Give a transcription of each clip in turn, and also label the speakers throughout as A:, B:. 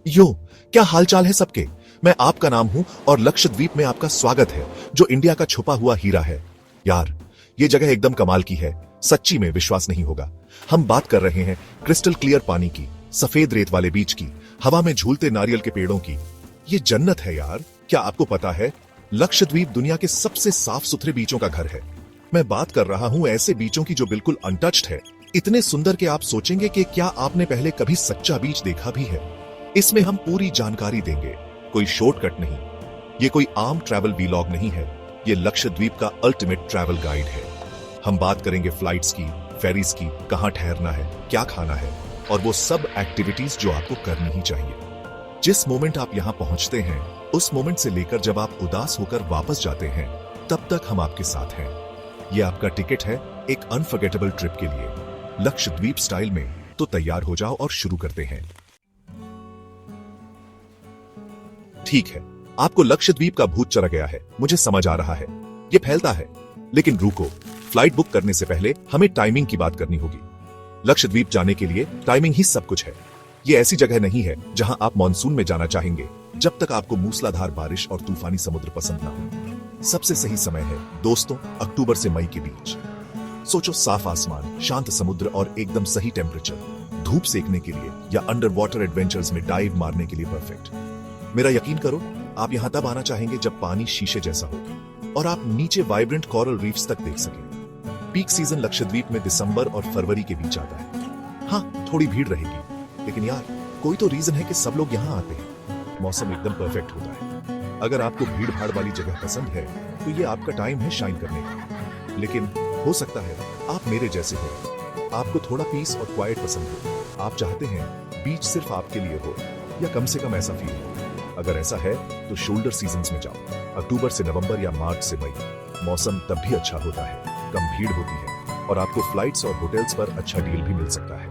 A: यो, क्या हालचाल है सबके। मैं आपका नाम हूं और लक्षद्वीप में आपका स्वागत है, जो इंडिया का छुपा हुआ हीरा है। यार, ये जगह एकदम कमाल की है, सच्ची में विश्वास नहीं होगा। हम बात कर रहे हैं क्रिस्टल क्लियर पानी की, सफेद रेत वाले बीच की, हवा में झूलते नारियल के पेड़ों की। ये जन्नत है यार। क्या आपको पता है, लक्षद्वीप दुनिया के सबसे साफ सुथरे बीचों का घर है। मैं बात कर रहा हूं ऐसे बीचों की जो बिल्कुल अनटच्ड है, इतने सुंदर कि आप सोचेंगे कि क्या आपने पहले कभी सच्चा बीच देखा भी है। इसमें हम पूरी जानकारी देंगे, कोई शॉर्टकट नहीं। ये कोई आम ट्रैवल वीलॉग नहीं है, ये लक्षद्वीप का अल्टीमेट ट्रैवल गाइड है। हम बात करेंगे फ्लाइट्स की, फेरीज की, कहां ठहरना है, क्या खाना है और वो सब एक्टिविटीज जो आपको करनी ही चाहिए। जिस मोमेंट आप यहां पहुंचते हैं, उस मोमेंट से लेकर जब आप उदास होकर वापस जाते हैं, तब तक हम आपके साथ हैं। ये आपका टिकट है एक अनफॉरगेटेबल ट्रिप के लिए, लक्षद्वीप स्टाइल में। तो तैयार हो जाओ और शुरू करते हैं। ठीक है, आपको लक्षद्वीप का भूत चढ़ गया है, मुझे समझ आ रहा है। ये फैलता है, लेकिन रुको, फ्लाइट बुक करने से पहले हमें टाइमिंग की बात करनी होगी। लक्षद्वीप जाने के लिए टाइमिंग ही सब कुछ है। ये ऐसी जगह नहीं है जहां आप मॉनसून में जाना चाहेंगे, जब तक आपको मूसलाधार बारिश और तूफानी समुद्र पसंद ना हो। सबसे सही समय है दोस्तों, अक्टूबर से मई के बीच। सोचो, साफ आसमान, शांत समुद्र और एकदम सही टेम्परेचर, धूप सेकने के लिए या अंडर वाटर एडवेंचर्स में डाइव मारने के लिए परफेक्ट। मेरा यकीन करो, आप यहां तब आना चाहेंगे जब पानी शीशे जैसा हो और आप नीचे वाइब्रेंट कोरल रीफ्स तक देख सकें। पीक सीजन लक्षद्वीप में दिसंबर और फरवरी के बीच आता है। हाँ, थोड़ी भीड़ रहेगी, लेकिन यार, कोई तो रीजन है कि सब लोग यहाँ आते हैं। मौसम एकदम परफेक्ट होता है। अगर आपको भीड़ भाड़ वाली जगह पसंद है, तो ये आपका टाइम है शाइन करने का। लेकिन हो सकता है आप मेरे जैसे हो, आपको थोड़ा पीस और क्वाइट पसंद हो। आप चाहते हैं बीच सिर्फ आपके लिए हो, या कम से कम ऐसा फील हो। अगर ऐसा है तो शोल्डर सीजन्स में जाओ, अक्टूबर से नवंबर या मार्च से मई। मौसम तब भी अच्छा होता है, कम भीड़ होती है और आपको फ्लाइट्स और होटल्स पर अच्छा डील भी मिल सकता है।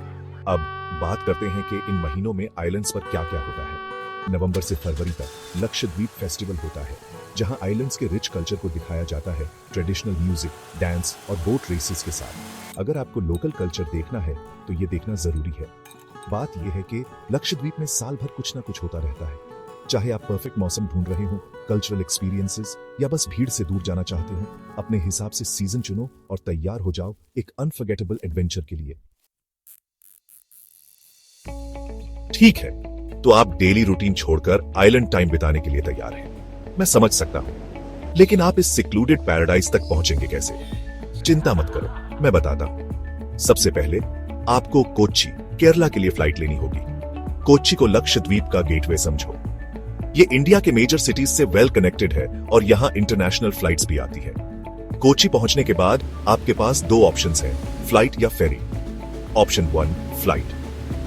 A: अब बात करते हैं कि इन महीनों में आइलैंड्स पर क्या क्या होता है। नवंबर से फरवरी तक लक्षद्वीप फेस्टिवल होता है, जहां आइलैंड्स के रिच कल्चर को दिखाया जाता है, ट्रेडिशनल म्यूजिक, डांस और बोट रेसेस के साथ। अगर आपको लोकल कल्चर देखना है तो ये देखना जरूरी है। बात यह है कि लक्षद्वीप में साल भर कुछ ना कुछ होता रहता है। चाहे आप परफेक्ट मौसम ढूंढ रहे हो, कल्चरल एक्सपीरियंसेस, या बस भीड़ से दूर जाना चाहते हो, अपने हिसाब से सीजन चुनो और तैयार हो जाओ एक अनफॉरगेटेबल एडवेंचर के लिए। ठीक है, तो आप डेली रूटीन छोड़कर आइलैंड टाइम बिताने के लिए तैयार हैं। मैं समझ सकता हूं, लेकिन आप इस सिक्लूडेड पैराडाइज तक पहुंचेंगे कैसे? चिंता मत करो, मैं बताता हूं। सबसे पहले आपको कोच्चि, केरला के लिए फ्लाइट लेनी होगी। कोच्चि को लक्षद्वीप का गेटवे समझो। ये इंडिया के मेजर सिटीज से वेल कनेक्टेड है और यहां इंटरनेशनल फ्लाइट्स भी आती है। कोच्चि पहुंचने के बाद आपके पास दो ऑप्शंस हैं, फ्लाइट या फेरी। Option 1, flight.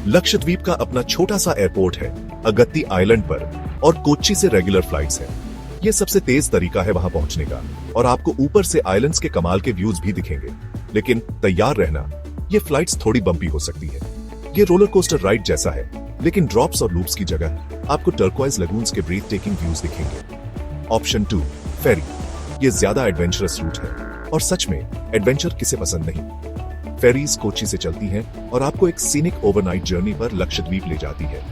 A: लक्षद्वीप का अपना छोटा सा एयरपोर्ट है अगत्ती आइलैंड पर, और कोच्चि से रेगुलर फ्लाइट्स हैं। ये सबसे तेज तरीका है वहां पहुंचने का, और आपको ऊपर से आइलैंड्स के कमाल के व्यूज भी दिखेंगे। लेकिन तैयार रहना, ये फ्लाइट्स थोड़ी बम्पी हो सकती है। ये रोलर कोस्टर राइड जैसा है, लेकिन ड्रॉप्स और लूप्स की जगह आपको टर्क्वाइज लगून्स के ब्रीथ टेकिंग व्यूज दिखेंगे। ऑप्शन 2, फेरी। ये ज्यादा एडवेंचरस रूट है, और सच में एडवेंचर किसे पसंद नहीं। फेरीज कोच्चि से चलती हैं और आपको एक सीनिक ओवरनाइट जर्नी पर लक्षद्वीप ले जाती है।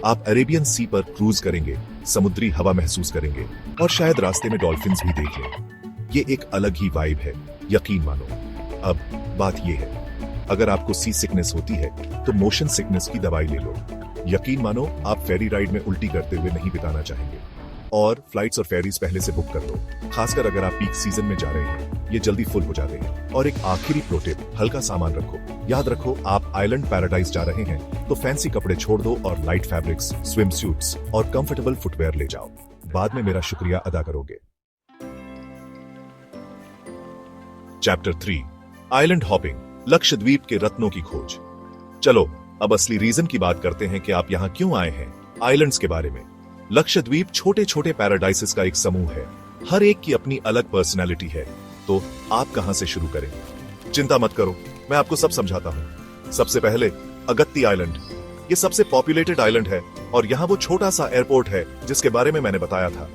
A: आप अरेबियन सी पर क्रूज करेंगे, समुद्री हवा महसूस करेंगे और शायद रास्ते में डॉल्फिन्स भी देख लें। ये एक अलग ही वाइब है, यकीन मानो। अब बात ये है, अगर आपको सी सिकनेस होती है तो मोशन सिकनेस की दवाई ले लो। यकीन मानो, आप फेरी राइड में उल्टी करते हुए नहीं बिताना चाहेंगे। और फ्लाइट्स और फेरीज पहले से बुक कर दो, खासकर अगर आप पीक सीजन में जा रहे हैं, ये जल्दी फुल हो जाते हैं। और एक आखिरी प्रो टिप, हल्का सामान रखो। याद रखो, आप आइलैंड पैराडाइज जा रहे हैं तो फैंसी कपड़े छोड़ दो और लाइट फैब्रिक्स, स्विम सूट्स और कंफर्टेबल फुटवेयर ले जाओ। बाद में मेरा शुक्रिया अदा करोगे। चैप्टर 3, आइलैंड हॉपिंग, लक्षद्वीप के रत्नों की खोज। चलो अब असली रीजन की बात करते हैं कि आप यहां क्यों आए हैं, आइलैंड्स के बारे में। लक्षद्वीप छोटे छोटे पैराडाइसेस का एक समूह है, हर एक की अपनी अलग पर्सनैलिटी है। तो आप कहां से शुरू करें? चिंता मत करो, मैं आपको सब समझाता हूं। सबसे पहले अगत्ती आइलैंड। ये सबसे पॉपुलेटेड आइलैंड है और यहाँ वो छोटा सा एयरपोर्ट है जिसके बारे में मैंने बताया था।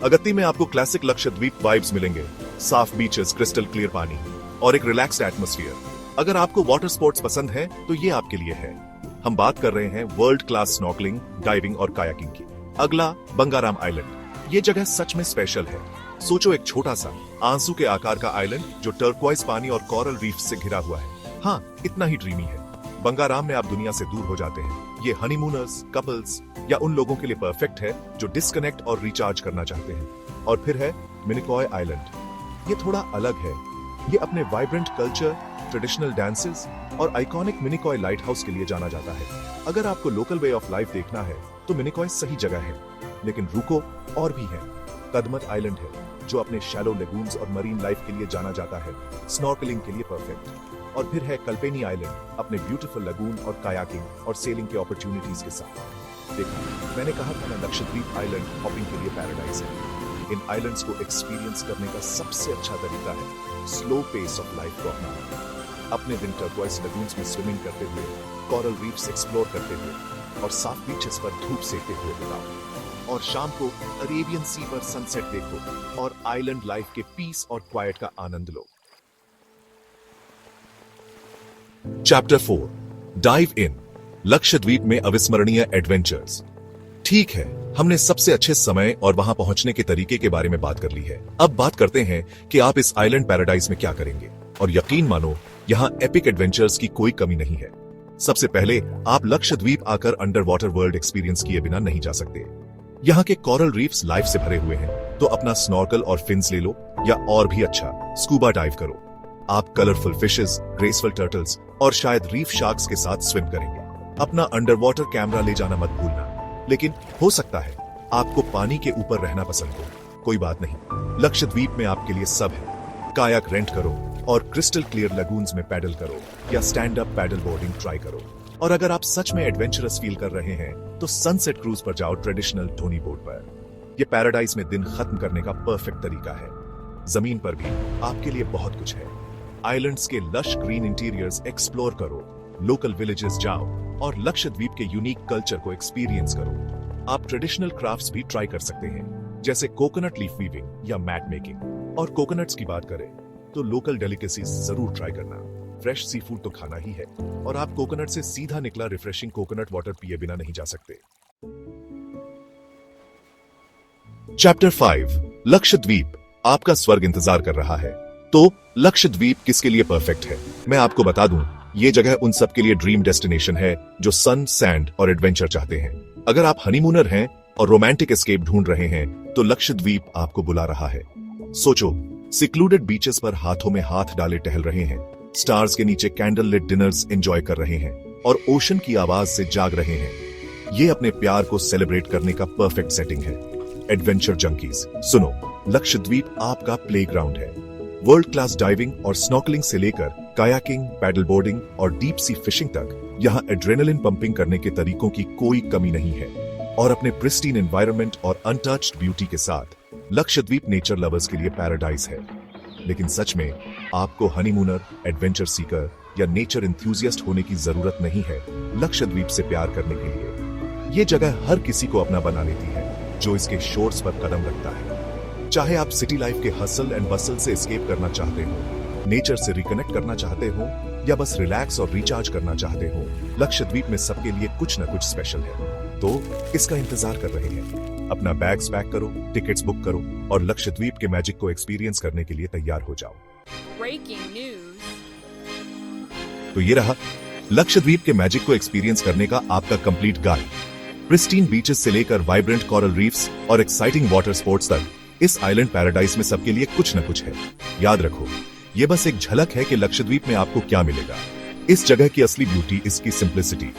A: अगत्ती में आपको क्लासिक लक्षद्वीप वाइब्स मिलेंगे, साफ बीचेस, क्रिस्टल क्लियर पानी और एक रिलैक्स्ड एटमॉस्फेयर। अगर आपको वाटर स्पोर्ट्स पसंद है तो ये आपके लिए है। हम बात कर रहे हैं वर्ल्ड क्लास स्नॉर्कलिंग, डाइविंग और कायाकिंग की। अगला बंगाराम आइलैंड। ये जगह सच में स्पेशल है। सोचो एक छोटा सा आंसू के आकार का आइलैंड जो टर्क्वाइज पानी और कोरल रीफ से घिरा हुआ है। हाँ, इतना ही ड्रीमी है। बंगाराम में आप दुनिया से दूर हो जाते हैं। ये हनीमूनर्स, कपल्स या उन लोगों के लिए परफेक्ट है जो डिस्कनेक्ट और रिचार्ज करना चाहते हैं। और फिर है मिनिकॉय आइलैंड। ये थोड़ा अलग है। ये अपने वाइब्रेंट कल्चर, ट्रेडिशनल डांसेस और आइकॉनिक मिनिकॉय लाइट हाउस के लिए जाना जाता है। अगर आपको लोकल वे ऑफ लाइफ देखना है तो मिनिकॉय सही जगह है। लेकिन रुको, और भी है। कदमत आइलैंड है जो अपने शैलो लेगून्स और मरीन लाइफ के लिए जाना जाता है, स्नॉर्कलिंग के लिए परफेक्ट। और फिर है कल्पेनी आइलैंड, अपने ब्यूटीफुल लगून और कायाकिंग और सेलिंग के अपॉर्चुनिटीज के साथ। देखो, मैंने कहा था ना, लक्षद्वीप आइलैंड हॉपिंग के लिए पैराडाइज है। इन आइलैंड्स को एक्सपीरियंस करने का सबसे अच्छा तरीका है स्लो पेस ऑफ लाइफ को अपनाना। अपने विंटर टर्क्वाइज लगून्स में स्विमिंग करते हुए, कोरल रीफ्स एक्सप्लोर करते हुए और साफ बीचेस पर धूप सेकते हुए बिताओ। और शाम को अरेबियन सी पर सनसेट देखो और आइलैंड लाइफ के पीस और क्वाइट का आनंद लो। चैप्टर 4, डाइव इन, लक्षद्वीप में अविस्मरणीय एडवेंचर्स। ठीक है, हमने सबसे अच्छे समय और वहां पहुंचने के तरीके के बारे में बात कर ली है। अब बात करते हैं कि आप इस आइलैंड पैराडाइज में क्या करेंगे। और यकीन मानो, यहाँ एपिक एडवेंचर्स की कोई कमी नहीं है। सबसे पहले आप लक्षद्वीप आकर अंडर वाटर वर्ल्ड एक्सपीरियंस किए बिना नहीं जा सकते। यहाँ के कोरल रीफ्स लाइफ से भरे हुए हैं, तो अपना स्नॉर्कल और फिन्स ले लो, या और भी अच्छा, स्कूबा डाइव करो। आप कलरफुल फिशेस, ग्रेसफुल टर्टल्स और शायद रीफ शार्क्स के साथ स्विम करेंगे। अपना अंडर वाटर कैमरा ले जाना मत भूलना। लेकिन हो सकता है आपको पानी के ऊपर रहना पसंद हो। कोई बात नहीं, लक्षद्वीप में आपके लिए सब है। कायाक रेंट करो और क्रिस्टल क्लियर लगून्स में पैडल करो या stand up paddle boarding try करो। और अगर आप सच में एडवेंचरस फील कर रहे हैं तो सनसेट क्रूज पर जाओ, ट्रेडिशनल धोनी बोट पर। यह पैराडाइज में दिन खत्म करने का परफेक्ट तरीका है। जमीन पर भी आपके लिए बहुत कुछ है। आइलैंड्स के लश ग्रीन इंटीरियर्स एक्सप्लोर करो, लोकल विलेजेस जाओ और लक्षद्वीप के यूनिक कल्चर को एक्सपीरियंस करो। आप ट्रेडिशनल क्राफ्ट्स भी ट्राई कर सकते हैं, जैसे कोकोनट लीफ वीविंग या मैट मेकिंग। और कोकोनट्स की बात करें तो लोकल डेलिकेसीज जरूर ट्राई करना। फ्रेश सी फूड तो खाना ही है, और आप कोकोनट से सीधा निकला रिफ्रेशिंग कोकोनट वाटर पिए बिना नहीं जा सकते। चैप्टर 5, लक्षद्वीप, आपका स्वर्ग इंतजार कर रहा है। तो लक्षद्वीप किसके लिए परफेक्ट है? मैं आपको बता दूं, ये जगह उन सब के लिए ड्रीम डेस्टिनेशन है जो सन, सैंड और एडवेंचर चाहते हैं। अगर आप हनीमूनर हैं और रोमांटिक एस्केप ढूंढ रहे हैं तो लक्षद्वीप आपको बुला रहा है। सोचो, सिक्लूडेड बीचेस पर हाथों में हाथ डाले टहल रहे हैं, स्टार्स के नीचे कैंडल लिट डिनर्स एंजॉय कर रहे हैं और ओशन की आवाज से जाग रहे हैं। ये अपने प्यार को सेलिब्रेट करने का परफेक्ट सेटिंग है। एडवेंचर जंकीज, सुनो, लक्षद्वीप आपका प्लेग्राउंड है। वर्ल्ड क्लास डाइविंग और स्नॉर्कलिंग से लेकर कायाकिंग, पैडल बोर्डिंग और डीप सी फिशिंग तक यहाँ एड्रेनलिन पंपिंग करने के तरीकों की कोई कमी नहीं है। और अपने प्रिस्टीन एनवायरनमेंट और अनटच्ड ब्यूटी के साथ लक्षद्वीप नेचर लवर्स के लिए पैराडाइज है। लेकिन सच में आपको हनीमूनर, एडवेंचर सीकर या नेचर एंथुसियास्ट होने की जरूरत नहीं है लक्षद्वीप से प्यार करने के लिए। ये जगह हर किसी को अपना बना लेती है जो इसके शोर्स पर कदम रखता है। चाहे आप सिटी लाइफ के हसल एंड बसल से एस्केप करना चाहते हो, नेचर से रिकनेक्ट करना चाहते हो, या बस रिलैक्स और रिचार्ज करना चाहते हो, लक्षद्वीप में सबके लिए कुछ न कुछ स्पेशल है। तो किसका इंतजार कर रहे हैं? अपना बैग्स पैक करो, टिकट्स बुक करो और लक्षद्वीप के मैजिक को एक्सपीरियंस करने के लिए तैयार हो जाओ।
B: Breaking news.
A: तो ये रहा लक्षद्वीप के मैजिक को एक्सपीरियंस करने का आपका कंप्लीट गाइड। प्रिस्टीन बीचेस से लेकर वाइब्रेंट कोरल रीफ्स और एक्साइटिंग वाटर स्पोर्ट्स तक, इस आइलैंड पैराडाइज में सबके लिए कुछ न कुछ है। याद रखो, ये बस एक झलक है कि लक्षद्वीप में आपको क्या मिलेगा। इस जगह की असली ब्यूटी इसकी सिंप्लिसिटी,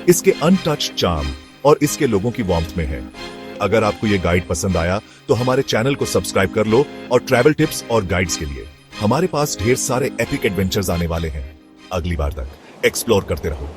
A: इसके अनटच्ड चार्म और इसके लोगों की वार्मथ में है। अगर आपको ये गाइड पसंद आया तो हमारे चैनल को सब्सक्राइब कर लो और ट्रैवल टिप्स और गाइड्स के लिए हमारे पास ढेर सारे एपिक एडवेंचर्स आने वाले हैं। अगली बार तक एक्सप्लोर करते रहो।